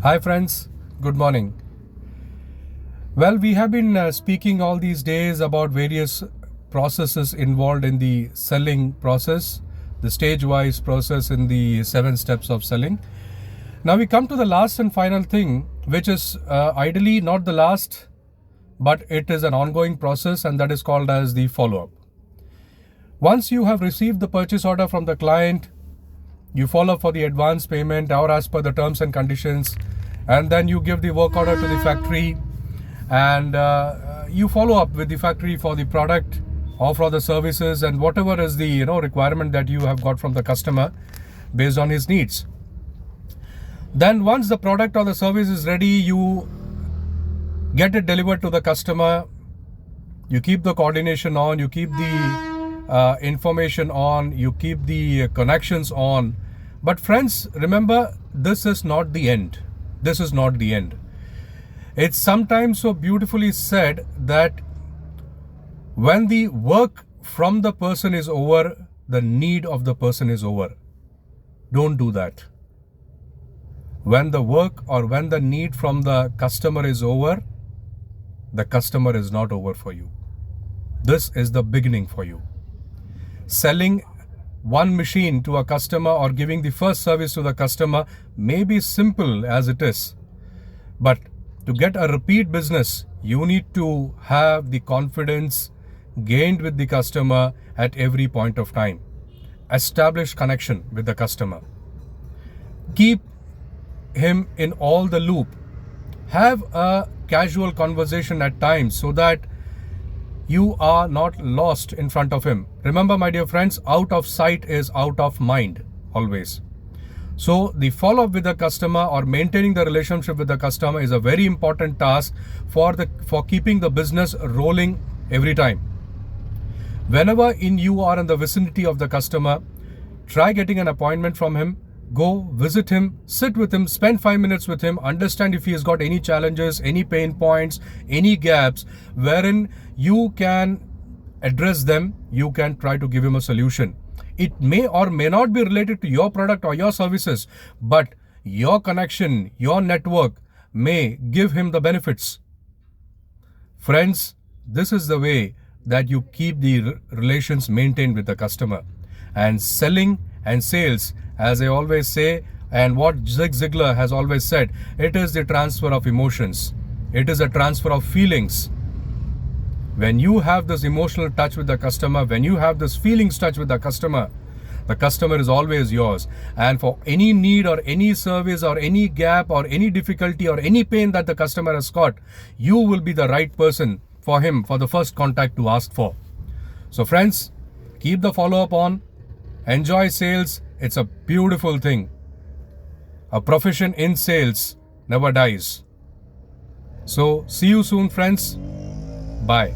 Hi friends, good morning. Well, we have been speaking all these days about various processes involved in the selling process, the stage-wise process in the 7 steps of selling. Now we come to the last and final thing, which is ideally not the last, but it is an ongoing process, and that is called as the follow-up. Once you have received the purchase order from the client, you follow for the advance payment or as per the terms and conditions, and then you give the work order to the factory, and you follow up with the factory for the product or for the services and whatever is the requirement that you have got from the customer based on his needs. Then once the product or the service is ready, you get it delivered to the customer. You keep the coordination on, you keep the information on, you keep the connections on. But friends, remember, this is not the end. This is not the end. It's sometimes so beautifully said that when the work from the person is over, the need of the person is over. Don't do that. When the work or when the need from the customer is over, the customer is not over for you. This is the beginning for you. Selling one machine to a customer or giving the first service to the customer may be simple as it is, but to get a repeat business, you need to have the confidence gained with the customer at every point of time. Establish connection with the customer. Keep him in all the loop. Have a casual conversation at times so that you are not lost in front of him. Remember, my dear friends, out of sight is out of mind always. So the follow-up with the customer or maintaining the relationship with the customer is a very important task for keeping the business rolling every time. Whenever you are in the vicinity of the customer, try getting an appointment from him. Go visit him, sit with him, spend 5 minutes with him, understand if he has got any challenges, any pain points, any gaps, wherein you can address them, you can try to give him a solution. It may or may not be related to your product or your services, but your connection, your network may give him the benefits. Friends, this is the way that you keep the relations maintained with the customer. And selling and sales, as I always say, and what Zig Ziglar has always said, it is the transfer of emotions. It is a transfer of feelings. When you have this emotional touch with the customer, when you have this feelings touch with the customer is always yours. And for any need or any service or any gap or any difficulty or any pain that the customer has got, you will be the right person for him for the first contact to ask for. So friends, keep the follow-up on. Enjoy sales. It's a beautiful thing. A profession in sales never dies. So see you soon, friends. Bye.